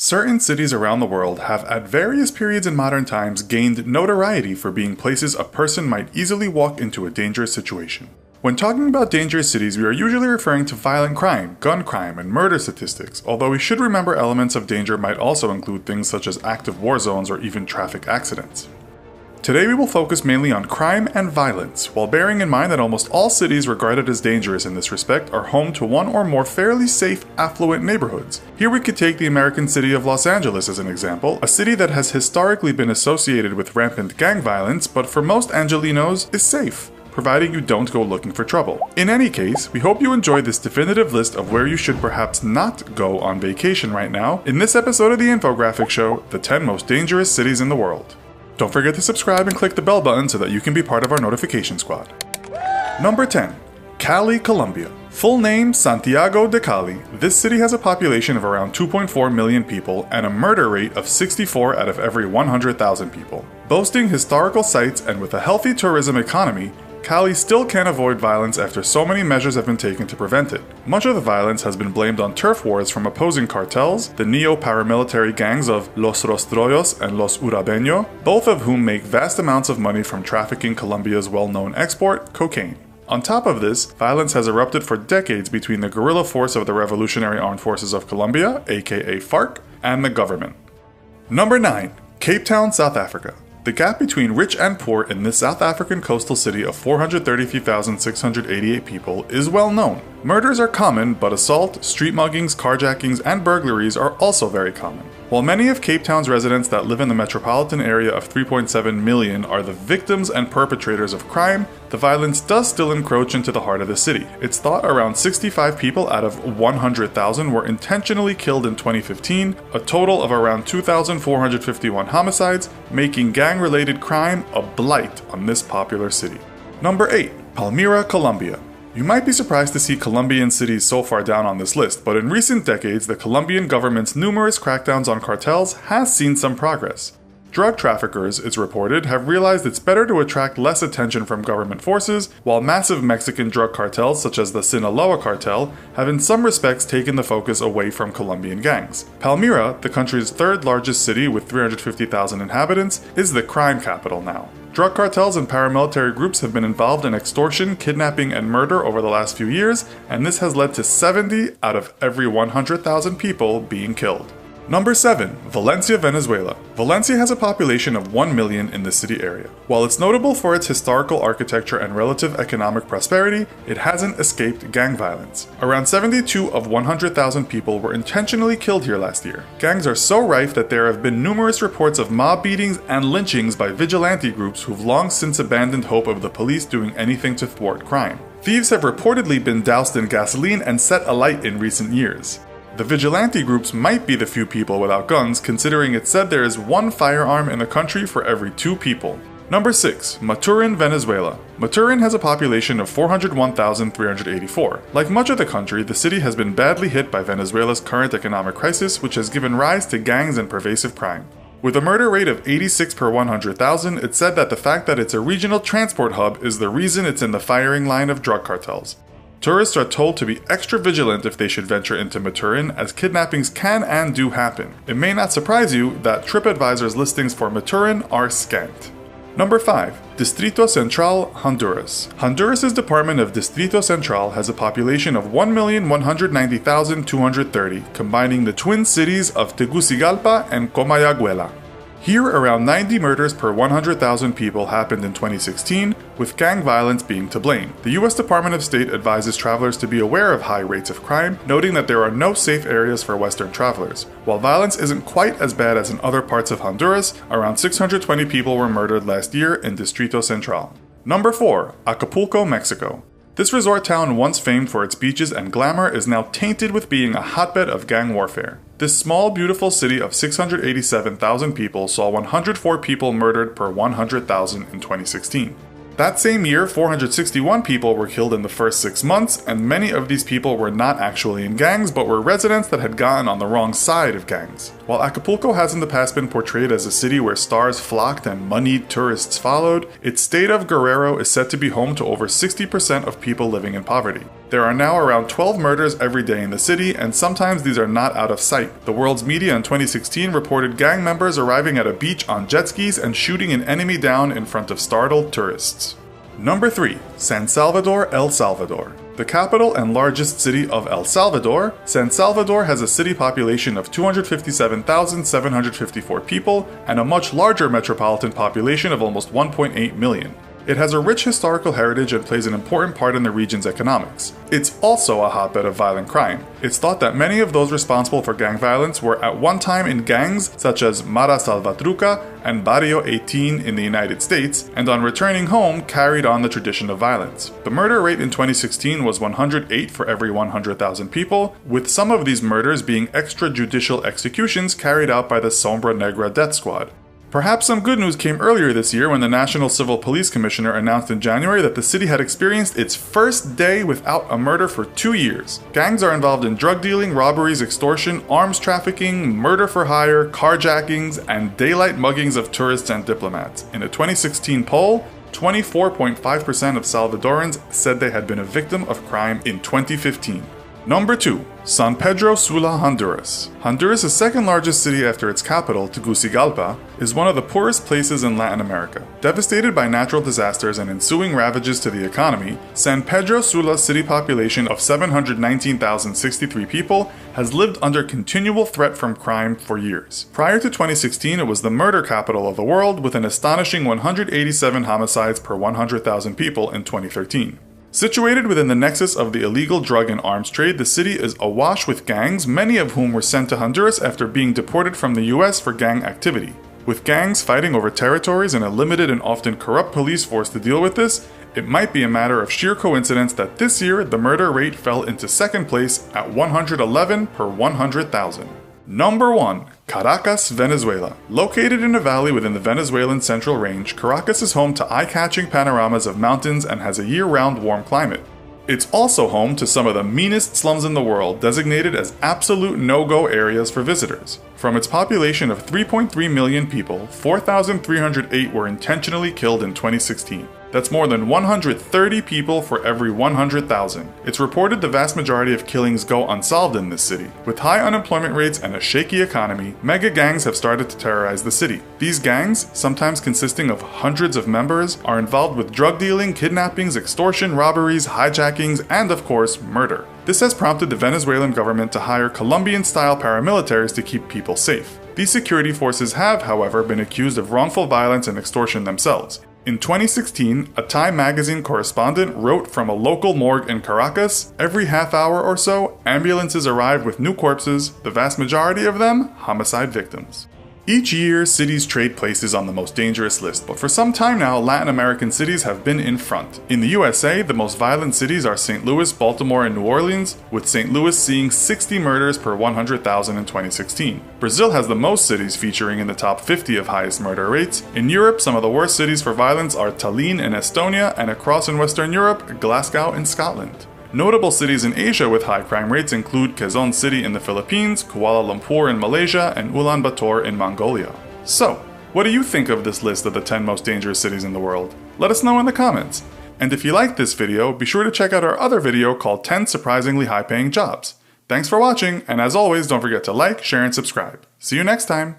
Certain cities around the world have at various periods in modern times gained notoriety for being places a person might easily walk into a dangerous situation. When talking about dangerous cities, we are usually referring to violent crime, gun crime, and murder statistics, although we should remember elements of danger might also include things such as active war zones or even traffic accidents. Today we will focus mainly on crime and violence, while bearing in mind that almost all cities regarded as dangerous in this respect are home to one or more fairly safe, affluent neighborhoods. Here we could take the American city of Los Angeles as an example, a city that has historically been associated with rampant gang violence, but for most Angelinos is safe, providing you don't go looking for trouble. In any case, we hope you enjoyed this definitive list of where you should perhaps not go on vacation right now in this episode of the Infographic Show, the 10 most dangerous cities in the world. Don't forget to subscribe and click the bell button so that you can be part of our notification squad. Number 10. Cali, Colombia. Full name Santiago de Cali. This city has a population of around 2.4 million people and a murder rate of 64 out of every 100,000 people. Boasting historical sites and with a healthy tourism economy, Cali still can't avoid violence after so many measures have been taken to prevent it. Much of the violence has been blamed on turf wars from opposing cartels, the neo-paramilitary gangs of Los Rostros and Los Urabeño, both of whom make vast amounts of money from trafficking Colombia's well-known export, cocaine. On top of this, violence has erupted for decades between the guerrilla force of the Revolutionary Armed Forces of Colombia, aka FARC, and the government. Number 9. Cape Town, South Africa. The gap between rich and poor in this South African coastal city of 433,688 people is well known. Murders are common, but assault, street muggings, carjackings, and burglaries are also very common. While many of Cape Town's residents that live in the metropolitan area of 3.7 million are the victims and perpetrators of crime, the violence does still encroach into the heart of the city. It's thought around 65 people out of 100,000 were intentionally killed in 2015, a total of around 2,451 homicides, making gang-related crime a blight on this popular city. Number 8. Palmyra, Colombia. You might be surprised to see Colombian cities so far down on this list, but in recent decades, the Colombian government's numerous crackdowns on cartels has seen some progress. Drug traffickers, it's reported, have realized it's better to attract less attention from government forces, while massive Mexican drug cartels such as the Sinaloa cartel have in some respects taken the focus away from Colombian gangs. Palmyra, the country's third largest city with 350,000 inhabitants, is the crime capital now. Drug cartels and paramilitary groups have been involved in extortion, kidnapping, and murder over the last few years, and this has led to 70 out of every 100,000 people being killed. Number 7. Valencia, Venezuela. Valencia has a population of 1 million in the city area. While it's notable for its historical architecture and relative economic prosperity, it hasn't escaped gang violence. Around 72 of 100,000 people were intentionally killed here last year. Gangs are so rife that there have been numerous reports of mob beatings and lynchings by vigilante groups who've long since abandoned hope of the police doing anything to thwart crime. Thieves have reportedly been doused in gasoline and set alight in recent years. The vigilante groups might be the few people without guns, considering it's said there is one firearm in the country for every 2 people. Number 6. Maturin, Venezuela. Maturin has a population of 401,384. Like much of the country, the city has been badly hit by Venezuela's current economic crisis, which has given rise to gangs and pervasive crime. With a murder rate of 86 per 100,000, it's said that the fact that it's a regional transport hub is the reason it's in the firing line of drug cartels. Tourists are told to be extra vigilant if they should venture into Maturin, as kidnappings can and do happen. It may not surprise you that TripAdvisor's listings for Maturin are scant. Number 5. Distrito Central, Honduras. Honduras's Department of Distrito Central has a population of 1,190,230, combining the twin cities of Tegucigalpa and Comayagüela. Here, around 90 murders per 100,000 people happened in 2016, with gang violence being to blame. The U.S. Department of State advises travelers to be aware of high rates of crime, noting that there are no safe areas for Western travelers. While violence isn't quite as bad as in other parts of Honduras, around 620 people were murdered last year in Distrito Central. Number 4. Acapulco, Mexico. This resort town, once famed for its beaches and glamour, is now tainted with being a hotbed of gang warfare. This small, beautiful city of 687,000 people saw 104 people murdered per 100,000 in 2016. That same year, 461 people were killed in the first 6 months, and many of these people were not actually in gangs, but were residents that had gotten on the wrong side of gangs. While Acapulco has in the past been portrayed as a city where stars flocked and moneyed tourists followed, its state of Guerrero is said to be home to over 60% of people living in poverty. There are now around 12 murders every day in the city, and sometimes these are not out of sight. The world's media in 2016 reported gang members arriving at a beach on jet skis and shooting an enemy down in front of startled tourists. Number 3. San Salvador, El Salvador. The capital and largest city of El Salvador, San Salvador has a city population of 257,754 people and a much larger metropolitan population of almost 1.8 million. It has a rich historical heritage and plays an important part in the region's economics. It's also a hotbed of violent crime. It's thought that many of those responsible for gang violence were at one time in gangs such as Mara Salvatrucha and Barrio 18 in the United States, and on returning home carried on the tradition of violence. The murder rate in 2016 was 108 for every 100,000 people, with some of these murders being extrajudicial executions carried out by the Sombra Negra death squad. Perhaps some good news came earlier this year when the National Civil Police Commissioner announced in January that the city had experienced its first day without a murder for 2 years. Gangs are involved in drug dealing, robberies, extortion, arms trafficking, murder for hire, carjackings, and daylight muggings of tourists and diplomats. In a 2016 poll, 24.5% of Salvadorans said they had been a victim of crime in 2015. Number 2. San Pedro Sula, Honduras. Honduras' second largest city after its capital, Tegucigalpa, is one of the poorest places in Latin America. Devastated by natural disasters and ensuing ravages to the economy, San Pedro Sula's city population of 719,063 people has lived under continual threat from crime for years. Prior to 2016, it was the murder capital of the world with an astonishing 187 homicides per 100,000 people in 2013. Situated within the nexus of the illegal drug and arms trade, the city is awash with gangs, many of whom were sent to Honduras after being deported from the US for gang activity. With gangs fighting over territories and a limited and often corrupt police force to deal with this, it might be a matter of sheer coincidence that this year the murder rate fell into second place at 111 per 100,000. Number 1. Caracas, Venezuela. Located in a valley within the Venezuelan Central Range, Caracas is home to eye-catching panoramas of mountains and has a year-round warm climate. It's also home to some of the meanest slums in the world, designated as absolute no-go areas for visitors. From its population of 3.3 million people, 4,308 were intentionally killed in 2016. That's more than 130 people for every 100,000. It's reported the vast majority of killings go unsolved in this city. With high unemployment rates and a shaky economy, mega gangs have started to terrorize the city. These gangs, sometimes consisting of hundreds of members, are involved with drug dealing, kidnappings, extortion, robberies, hijackings, and of course, murder. This has prompted the Venezuelan government to hire Colombian-style paramilitaries to keep people safe. These security forces have, however, been accused of wrongful violence and extortion themselves. In 2016, a Time magazine correspondent wrote from a local morgue in Caracas, every half hour or so, ambulances arrive with new corpses, the vast majority of them homicide victims. Each year, cities trade places on the most dangerous list, but for some time now, Latin American cities have been in front. In the USA, the most violent cities are St. Louis, Baltimore, and New Orleans, with St. Louis seeing 60 murders per 100,000 in 2016. Brazil has the most cities featuring in the top 50 of highest murder rates. In Europe, some of the worst cities for violence are Tallinn in Estonia, and across in Western Europe, Glasgow in Scotland. Notable cities in Asia with high crime rates include Quezon City in the Philippines, Kuala Lumpur in Malaysia, and Ulaanbaatar in Mongolia. So, what do you think of this list of the 10 most dangerous cities in the world? Let us know in the comments. And if you liked this video, be sure to check out our other video called 10 Surprisingly High-Paying Jobs. Thanks for watching, and as always, don't forget to like, share, and subscribe. See you next time!